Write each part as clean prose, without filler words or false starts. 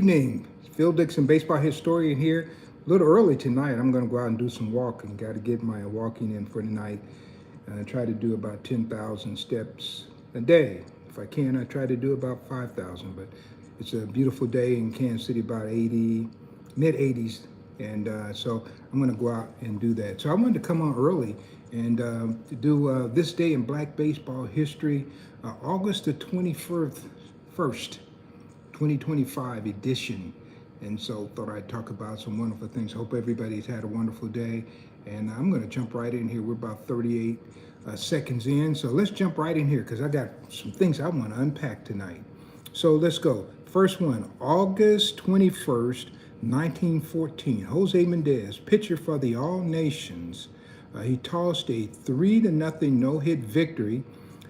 evening. Phil Dixon, baseball historian here. A little early tonight. I'm going to go out and do some walking. Got to get my walking in for tonight. Try to do about 10,000 steps a day. If I can, I try to do about 5,000. But it's a beautiful day in Kansas City, about 80, mid 80s. And so I'm going to go out and do that. So I wanted to come on early and to do this day in black baseball history, August the 21st, 2025 edition. And so thought I'd talk about some wonderful things. Hope everybody's had a wonderful day. And I'm going to jump right in here. We're about 38 seconds in. So let's jump right in here because I got some things I want to unpack tonight. So let's go. First one, August 21st, 1914. Jose Mendez, pitcher for the All Nations. He tossed a 3-0 no-hit victory.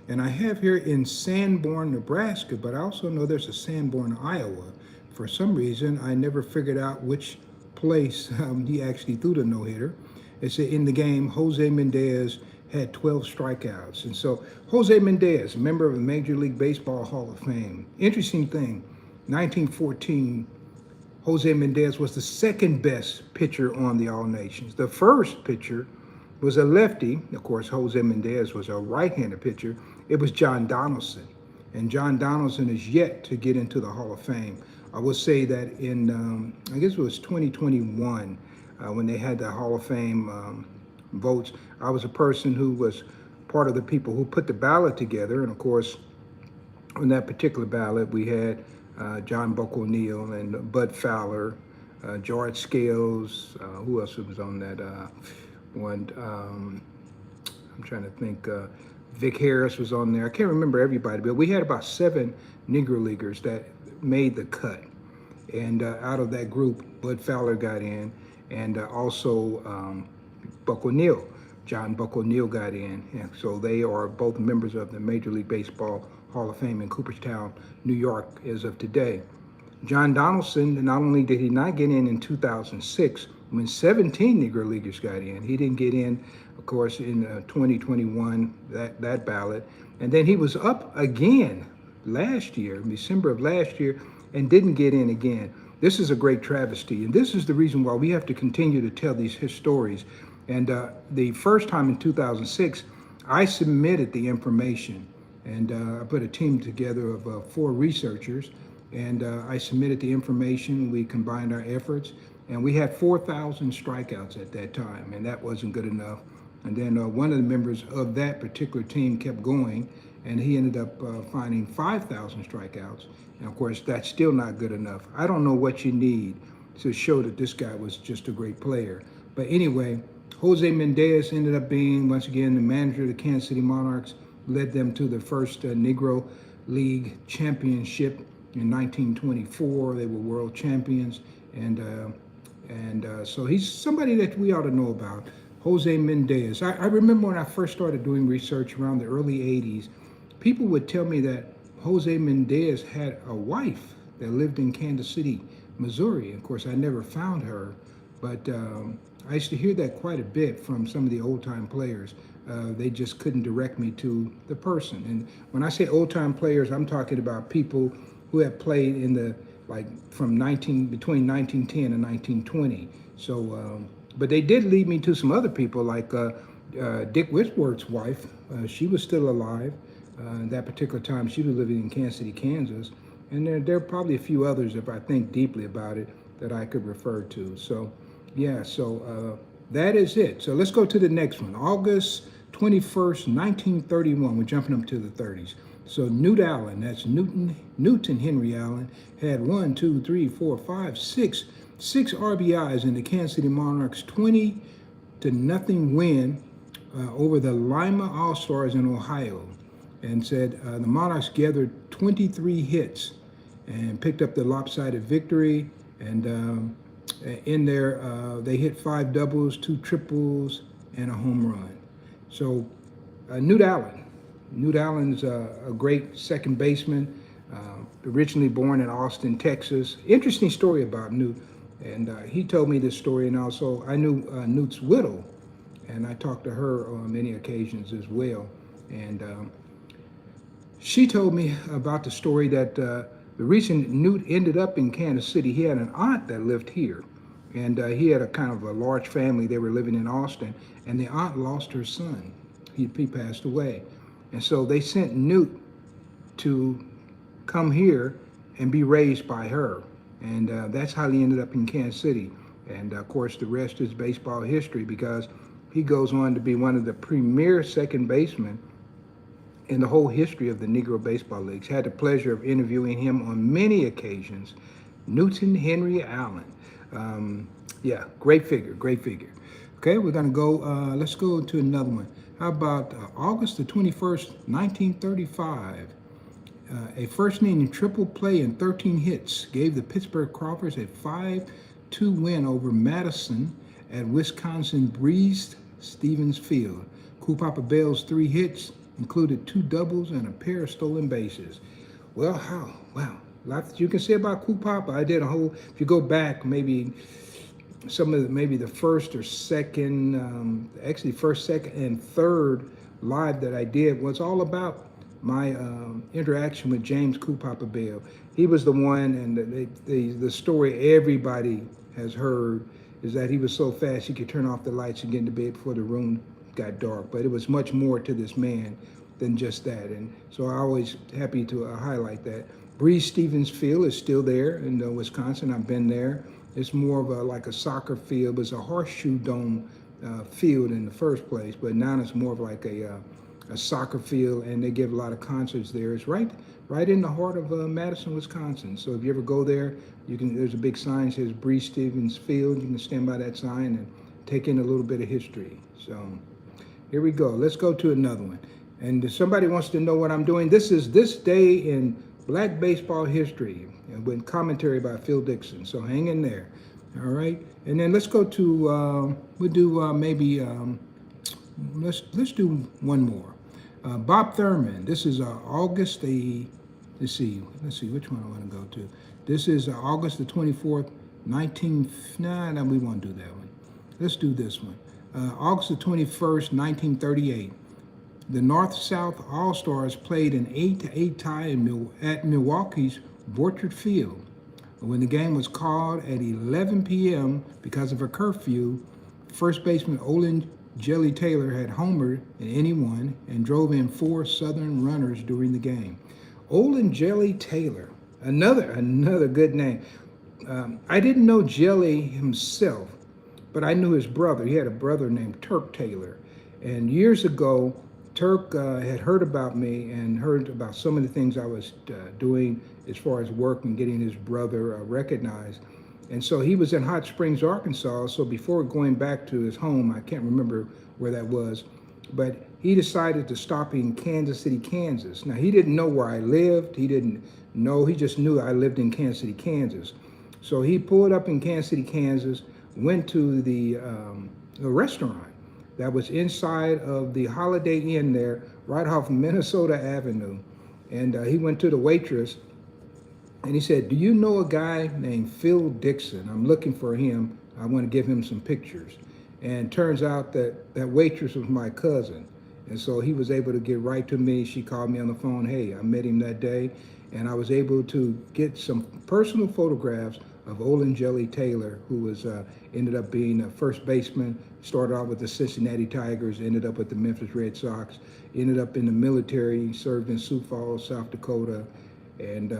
And I have here in Sanborn, Nebraska, but I also know there's a Sanborn, Iowa. For some reason, I never figured out which place he actually threw the no-hitter. It said in the game, Jose Mendez had 12 strikeouts. And so Jose Mendez, a member of the Major League Baseball Hall of Fame. Interesting thing, 1914, Jose Mendez was the second best pitcher on the All Nations. The first pitcher was a lefty. Of course, Jose Mendez was a right-handed pitcher. It was John Donaldson. And John Donaldson is yet to get into the Hall of Fame. I will say that in, I guess it was 2021, when they had the Hall of Fame votes, I was a person who was part of the people who put the ballot together. And of course, on that particular ballot, we had John Buck O'Neill and Bud Fowler, George Scales, who else was on that one? I'm trying to think. Vic Harris was on there. I can't remember everybody, but we had about 7 Negro Leaguers that made the cut. And out of that group, Bud Fowler got in, and also Buck O'Neill, John Buck O'Neill got in. And so they are both members of the Major League Baseball Hall of Fame in Cooperstown, New York, as of today. John Donaldson, not only did he not get in 2006, when 17 Negro Leaguers got in, he didn't get in, of course, in 2021, that ballot. And then he was up again last year, in December of last year, and didn't get in again. This is a great travesty, and this is the reason why we have to continue to tell these stories. And the first time in 2006, I submitted the information, and I put a team together of 4 researchers, and I submitted the information. We combined our efforts, and we had 4,000 strikeouts at that time, and that wasn't good enough. And then one of the members of that particular team kept going, and he ended up finding 5,000 strikeouts. And of course, that's still not good enough. I don't know what you need to show that this guy was just a great player. But anyway, Jose Mendez ended up being, once again, the manager of the Kansas City Monarchs, led them to the first Negro League championship in 1924. They were world champions. And so he's somebody that we ought to know about, Jose Mendez. I remember when I first started doing research around the early 80s, people would tell me that Jose Mendez had a wife that lived in Kansas City, Missouri. Of course, I never found her, but I used to hear that quite a bit from some of the old-time players. They just couldn't direct me to the person. And when I say old-time players, I'm talking about people who have played in the, like, from between 1910 and 1920. So, but they did lead me to some other people, like Dick Whitworth's wife. She was still alive. At that particular time, she was living in Kansas City, Kansas. And there are probably a few others, if I think deeply about it, that I could refer to. So, yeah, so that is it. So let's go to the next one. August 21st, 1931. We're jumping up to the 30s. So Newt Allen, that's Newton Henry Allen, had 6 RBIs in the Kansas City Monarchs' 20-0 win over the Lima All-Stars in Ohio, and said the Monarchs gathered 23 hits and picked up the lopsided victory. And in there, they hit 5 doubles, 2 triples, and a home run. So Newt Allen's a great second baseman, originally born in Austin, Texas. Interesting story about Newt. And he told me this story, and also I knew Newt's widow, and I talked to her on many occasions as well. And she told me about the story that The reason Newt ended up in Kansas City, he had an aunt that lived here. And he had a kind of a large family. They were living in Austin. And the aunt lost her son. He passed away. And so they sent Newt to come here and be raised by her. And that's how he ended up in Kansas City. And of course, the rest is baseball history, because he goes on to be one of the premier second basemen in the whole history of the Negro Baseball Leagues. Had the pleasure of interviewing him on many occasions. Newton Henry Allen. Yeah, great figure, great figure. Okay, we're gonna go, let's go to another one. How about August the 21st, 1935? A first inning triple play and 13 hits gave the Pittsburgh Crawfors a 5-2 win over Madison at Wisconsin Breeze Stevens Field. Cool Papa Bell's 3 hits included 2 doubles and a pair of stolen bases. Well, wow, lots that you can say about Cool Papa. I did a whole, if you go back, maybe maybe the first or second, actually first, second, and third live that I did was all about my interaction with James Cool Papa Bell. He was the one, and the story everybody has heard is that he was so fast he could turn off the lights and get into bed before the room got dark. But it was much more to this man than just that. And so I'm always happy to highlight that. Breeze Stevens Field is still there in Wisconsin. I've been there. It's more of like a soccer field. It's a horseshoe dome field in the first place, but now it's more of like a soccer field, and they give a lot of concerts there. It's right in the heart of Madison, Wisconsin. So if you ever go there, you can. There's a big sign that says Breeze Stevens Field. You can stand by that sign and take in a little bit of history. So here we go. Let's go to another one. And if somebody wants to know what I'm doing, this is This Day in Black Baseball History, with commentary by Phil Dixon. So hang in there. All right. And then let's go to we'll do maybe let's do one more. Bob Thurman. This is August the, let's see which one I want to go to. This is August the 24th, no, we won't do that one. Let's do this one. August the 21st, 1938. The North-South All-Stars played an 8-8 tie at Milwaukee's Borchard Field. When the game was called at 11 p.m. because of a curfew, first baseman Olin Jelly Taylor had homered in inning 1 and drove in 4 Southern runners during the game. Olin Jelly Taylor, another good name. I didn't know Jelly himself, but I knew his brother. He had a brother named Turk Taylor. And years ago, Turk had heard about me and heard about some of the things I was doing as far as work and getting his brother recognized. And so he was in Hot Springs, Arkansas. So before going back to his home, I can't remember where that was, but he decided to stop in Kansas City, Kansas. Now, he didn't know where I lived. He didn't know, he just knew I lived in Kansas City, Kansas. So he pulled up in Kansas City, Kansas, went to the restaurant that was inside of the Holiday Inn there, right off Minnesota Avenue. And he went to the waitress and he said, "Do you know a guy named Phil Dixon? I'm looking for him. I want to give him some pictures." And turns out that that waitress was my cousin. And so he was able to get right to me. She called me on the phone. Hey, I met him that day. And I was able to get some personal photographs of Olin Jelly Taylor, who was ended up being a first baseman, started out with the Cincinnati Tigers, ended up with the Memphis Red Sox, ended up in the military, served in Sioux Falls, South Dakota. And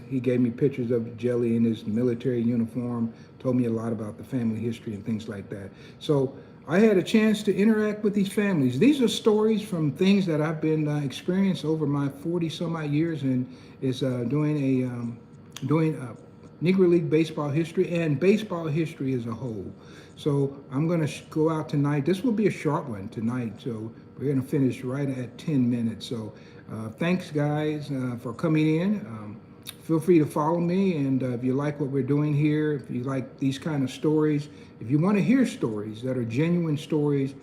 he gave me pictures of Jelly in his military uniform, told me a lot about the family history and things like that. So I had a chance to interact with these families. These are stories from things that I've been experienced over my 40-some-odd years, and is doing Negro League baseball history and baseball history as a whole. So I'm going to go out tonight. This will be a short one tonight, so we're going to finish right at 10 minutes. So thanks, guys, for coming in. Feel free to follow me, and if you like what we're doing here, if you like these kind of stories, if you want to hear stories that are genuine stories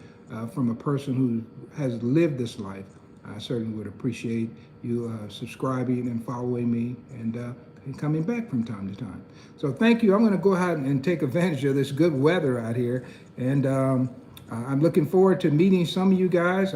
from a person who has lived this life, I certainly would appreciate you subscribing and following me and coming back from time to time. So thank you. I'm going to go ahead and take advantage of this good weather out here, and I'm looking forward to meeting some of you guys.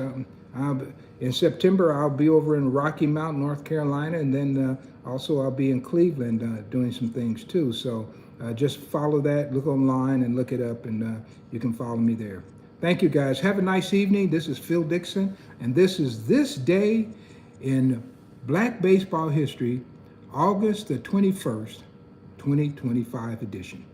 In September, I'll be over in Rocky Mount, North Carolina, and then also I'll be in Cleveland doing some things too. So just follow that, look online and look it up, and you can follow me there. Thank you, guys. Have a nice evening. This is Phil Dixon, and this is This Day in Black Baseball History, August the 21st, 2025 edition.